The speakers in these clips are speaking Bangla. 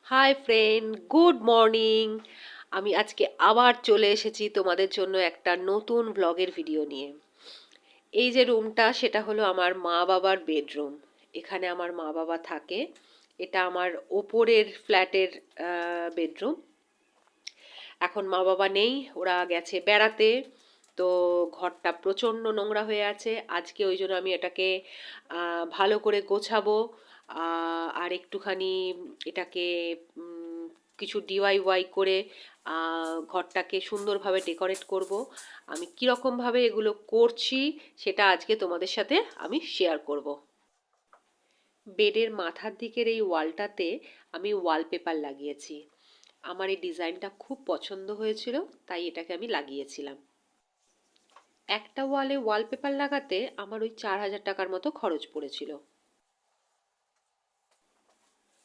Hi friend, good morning. আমি আজকে আবার চলে এসেছি তোমাদের জন্য একটা নতুন ব্লগের ভিডিও নিয়ে। এই যে রুমটা, সেটা হলো আমার মা বাবার বেডরুম। এখানে আমার মা বাবা থাকে। এটা আমার ওপরের ফ্ল্যাটের বেডরুম। এখন মা বাবা নেই, ওরা গেছে বেড়াতে। তো ঘরটা প্রচণ্ড নোংরা হয়ে আছে। আজকে ওই জন্য আমি এটাকে ভালো করে গোছাবো। আর একটুখানি এটাকে কিছু ডিআইওয়াই করে ঘরটাকে সুন্দরভাবে ডেকোরেট করব। আমি কীরকমভাবে এগুলো করছি সেটা আজকে তোমাদের সাথে আমি শেয়ার করব। বেডের মাথার দিকের এই ওয়ালটাতে আমি ওয়ালপেপার লাগিয়েছি। আমার এই ডিজাইনটা খুব পছন্দ হয়েছিল, তাই এটাকে আমি লাগিয়েছিলাম। একটা ওয়ালে ওয়ালপেপার লাগাতে আমার ওই 4,000 টাকার মতো খরচ পড়েছিল।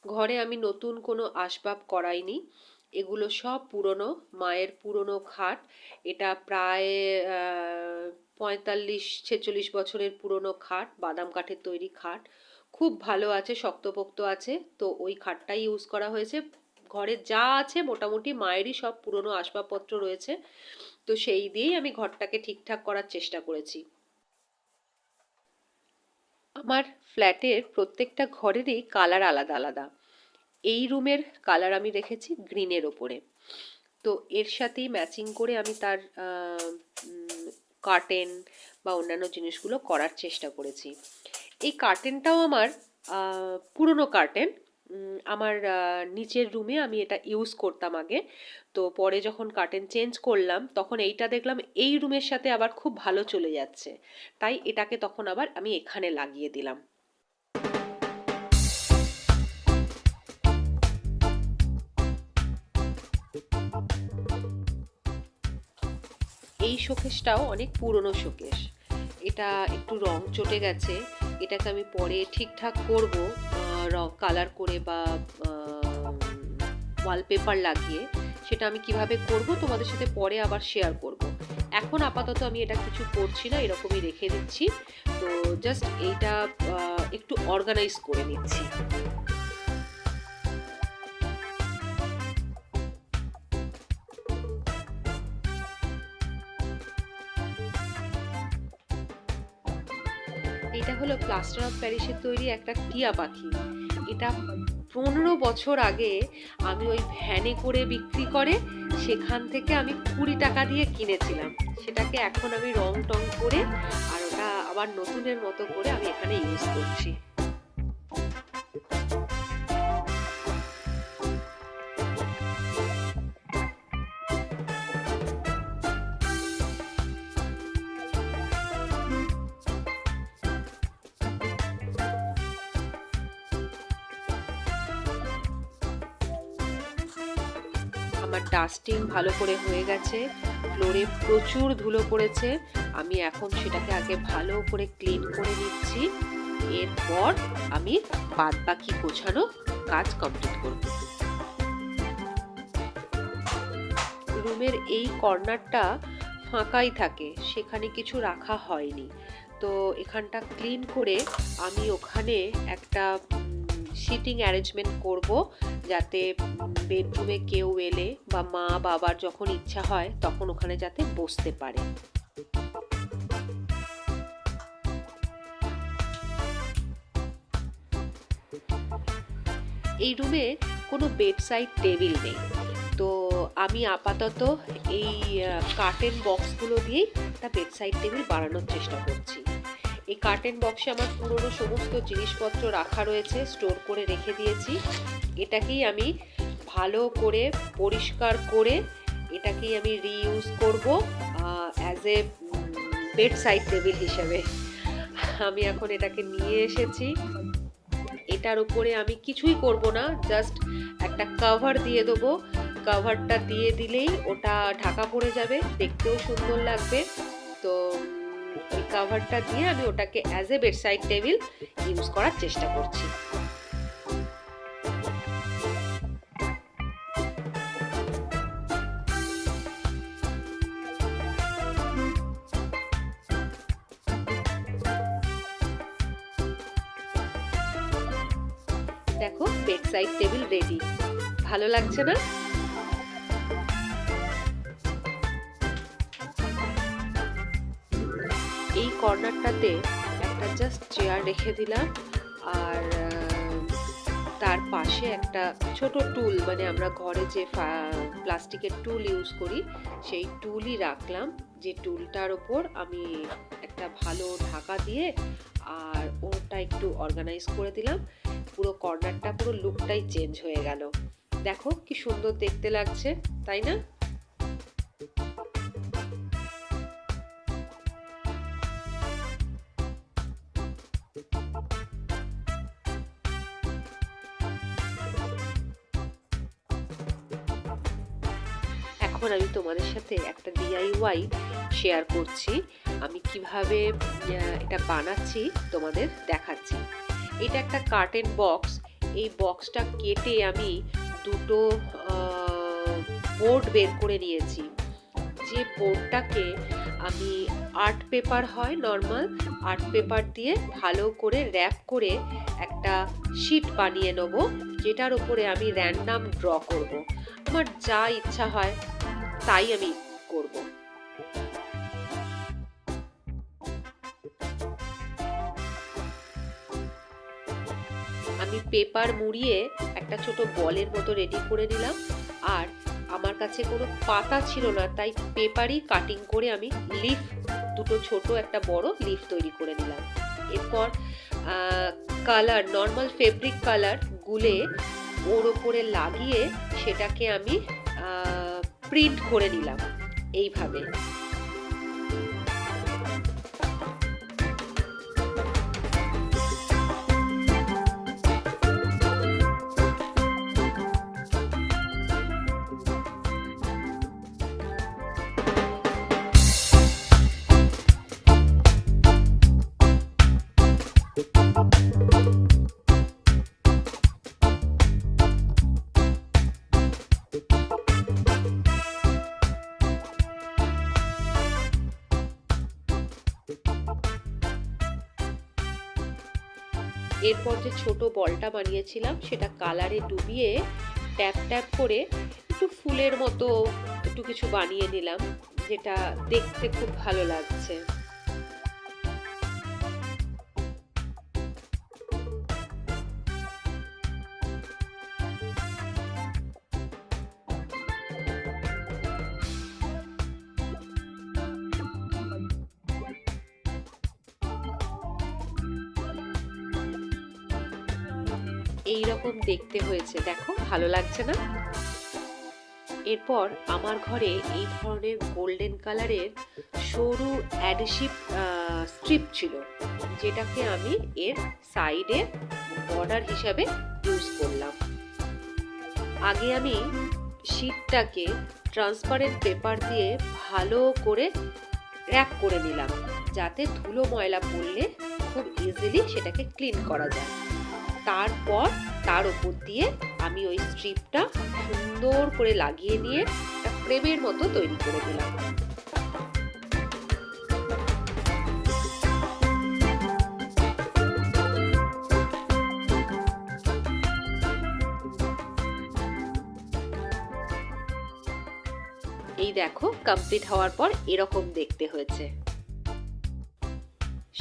ঘরে আমি নতুন কোনো আসবাব করাইনি, এগুলো সব পুরনো, মায়ের পুরনো খাট। এটা প্রায় 45-46 বছরের পুরনো খাট, বাদাম কাঠের তৈরি খাট। খুব ভালো আছে, শক্তপোক্ত আছে। তো ওই খাটটাই ইউজ করা হয়েছে। ঘরে যা আছে মোটামুটি মায়েরই সব পুরনো আসবাবপত্র রয়েছে। তো সেই দিয়েই আমি ঘরটাকে ঠিকঠাক করার চেষ্টা করেছি। আমার ফ্ল্যাটের প্রত্যেকটা ঘরেরই কালার আলাদা আলাদা। এই রুমের কালার আমি রেখেছি গ্রিনের ওপরে। তো এর সাথেই ম্যাচিং করে আমি তার কার্টেন বা অন্যান্য জিনিসগুলো করার চেষ্টা করেছি। এই কার্টেনটাও আমার পুরনো কার্টেন। আমার নিচের রুমে আমি এটা ইউজ করতাম আগে। তো পরে যখন কার্টেন চেঞ্জ করলাম তখন এইটা দেখলাম এই রুমের সাথে আবার খুব ভালো চলে যাচ্ছে, তাই এটাকে তখন আবার আমি এখানে লাগিয়ে দিলাম। এই শোকেসটাও অনেক পুরনো শোকেস। এটা একটু রং চটে গেছে। এটাকে আমি পরে ঠিকঠাক করব, কালার করে বা ওয়ালপেপার লাগিয়ে। সেটা আমি কিভাবে করব তোমাদের সাথে পরে আবার শেয়ার করব। এখন আপাতত আমি এটা কিছু করছি না, এরকমই রেখে দিচ্ছি। তো জাস্ট এইটা একটু অর্গানাইজ করে নিচ্ছি। এটা হলো প্লাস্টার অফ প্যারিসের তৈরি একটা টিয়া পাখি। এটা 15 বছর আগে আমি ওই ভ্যানে করে বিক্রি করে সেখান থেকে আমি 20 টাকা দিয়ে কিনেছিলাম। সেটাকে এখন আমি রং টং করে আর ওটা আবার নতুনের মতো করে আমি এখানে ইউজ করছি। আমার ডাস্টিং ভালো করে হয়ে গেছে। ফ্লোরে প্রচুর ধুলো পড়েছে। আমি এখন সেটাকে আগে ভালো করে ক্লিন করে নিচ্ছি। এরপর আমি বাদবাকি গোছানো কাজ কমপ্লিট করব। রুমের এই কর্নারটা ফাঁকাই থাকে, সেখানে কিছু রাখা হয়নি। তো এখানটা ক্লিন করে আমি ওখানে একটা সিটিং অ্যারেঞ্জমেন্ট করব, যাতে বেডরুমে কেউ এলে বা মা বাবার যখন ইচ্ছা হয় তখন ওখানে যাতে বসতে পারে। এই রুমে কোনো বেডসাইড টেবিল নেই। তো আমি আপাতত এই কার্টেন বক্সগুলো দিয়েই একটা বেডসাইড টেবিল বানানোর চেষ্টা করছি। এই কার্টেন বক্সে আমার পুরনো সমস্ত জিনিসপত্র রাখা রয়েছে, স্টোর করে রেখে দিয়েছি। এটাকেই আমি ভালো করে পরিষ্কার করে এটাকেই আমি রিইউজ করব অ্যাজ এ বেডসাইড টেবিল হিসেবে। আমি এখন এটাকে নিয়ে এসেছি। এটার উপরে আমি কিছুই করব না, জাস্ট একটা কভার দিয়ে দেবো। কভারটা দিয়ে দিলেই ওটা ঢাকা পড়ে যাবে, দেখতেও সুন্দর লাগবে। তো ওই কভারটা দিয়ে আমি ওটাকে as a bedside table use করার চেষ্টা করছি। দেখো, বেডসাইড টেবিল রেডি। ভালো লাগছে না? এই কর্নারটাতে একটা জাস্ট চেয়ার রেখে দিলাম, আর তার পাশে একটা ছোট টুল, মানে আমরা ঘরে যে প্লাস্টিকের টুল ইউজ করি সেই টুলই রাখলাম, যে টুলটার ওপর আমি একটা ভালো ঢাকা দিয়ে আর ওটা একটু অর্গানাইজ করে দিলাম। পুরো কর্নারটা, পুরো লুকটাই চেঞ্জ হয়ে গেল। দেখো কি সুন্দর দেখতে লাগছে, তাই না? এখন আমি তোমাদের সাথে একটা DIY শেয়ার করছি। আমি কিভাবে এটা বানাচ্ছি তোমাদের দেখাচ্ছি। এটা একটা কার্টেন বক্স। এই বক্সটা কেটে আমি দুটো বোর্ড বের করে নিয়েছি। যে বোর্ডটাকে আমি আর্ট পেপার হয়, নর্মাল আর্ট পেপার দিয়ে ভালো করে র্যাপ করে একটা শিট বানিয়ে নেব, যেটার উপরে আমি র্যান্ডাম ড্র করব। আমার যা ইচ্ছা হয় তাই আমি করব। আমি পেপার মুড়িয়ে একটা ছোট বলের মতো রেডি করে নিলাম, আর আমার কাছে কোনো পাতা ছিল না, তাই পেপারই কাটিং করে আমি লিফ, দুটো ছোট একটা বড় লিফ তৈরি করে নিলাম। এরপর কালার, নর্মাল ফেব্রিক কালার গুলে ওর ওপরে লাগিয়ে সেটাকে আমি প্রিন্ট করে নিলাম এইভাবে। এরপর যে ছোট বলটা বানিয়েছিলাম সেটা কালারে ডুবিয়ে ট্যাপ ট্যাপ করে একটু ফুলের মতো একটু কিছু বানিয়ে নিলাম, যেটা দেখতে খুব ভালো লাগছে। এই রকম দেখতে হয়েছে, দেখো ভালো লাগছে না? এরপর আমার ঘরে এই ধরনের গোল্ডেন কালারের সরু অ্যাডহেসিভ স্ট্রিপ ছিল, যেটাকে আমি এর সাইডে বর্ডার হিসাবে ইউজ করলাম। আগে আমি শীটটাকে ট্রান্সপারেন্ট পেপার দিয়ে ভালো করে র্যাপ করে নিলাম, যাতে ধুলো ময়লা পড়লে খুব ইজিলি সেটাকে ক্লিন করা যায়। তারপর তার উপর দিয়ে আমি ওই স্ট্রিপটা সুন্দর করে লাগিয়ে নিয়ে একটা ফ্রেমের মতো তৈরি করে দিলাম। এই দেখো, কমপ্লিট হওয়ার পর এরকম দেখতে হয়েছে।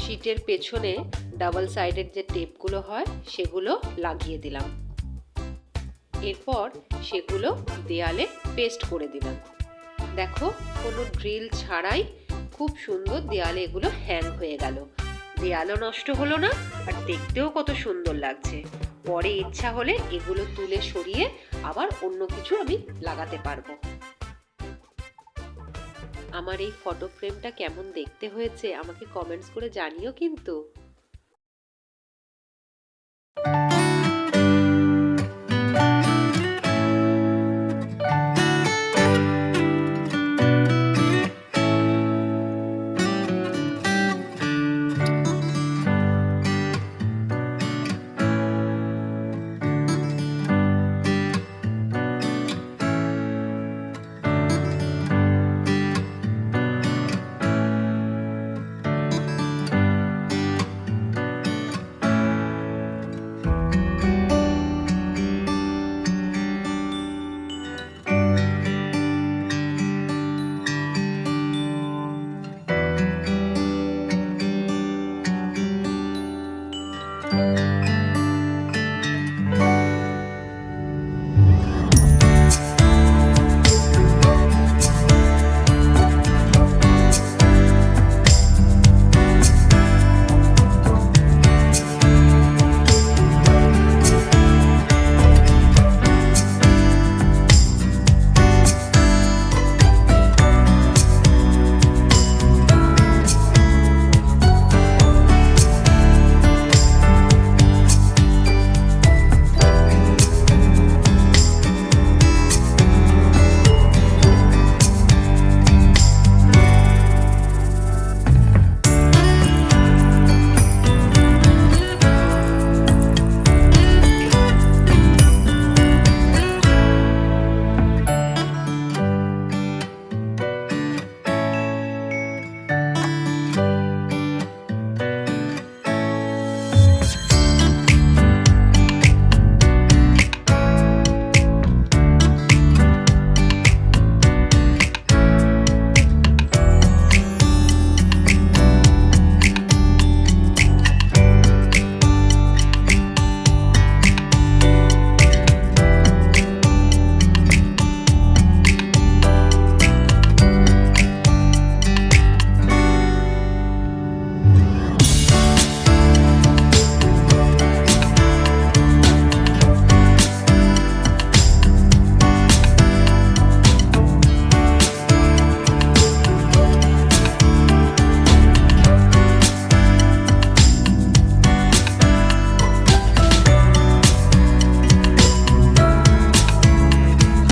শীটের পেছনে ডাবল সাইডের যে টেপগুলো হয় সেগুলো লাগিয়ে দিলাম। এরপর সেগুলো দেয়ালে পেস্ট করে দিলাম। দেখো, কোনো ড্রিল ছাড়াই খুব সুন্দর দেয়ালে এগুলো হ্যাং হয়ে গেল। দেয়ালও নষ্ট হলো না, আর দেখতেও কত সুন্দর লাগছে। পরে ইচ্ছা হলে এগুলো তুলে সরিয়ে আবার অন্য কিছু আমি লাগাতে পারবো। আমার এই ফটো ফ্রেমটা কেমন দেখতে হয়েছে আমাকে কমেন্টস করে জানিও কিন্তু।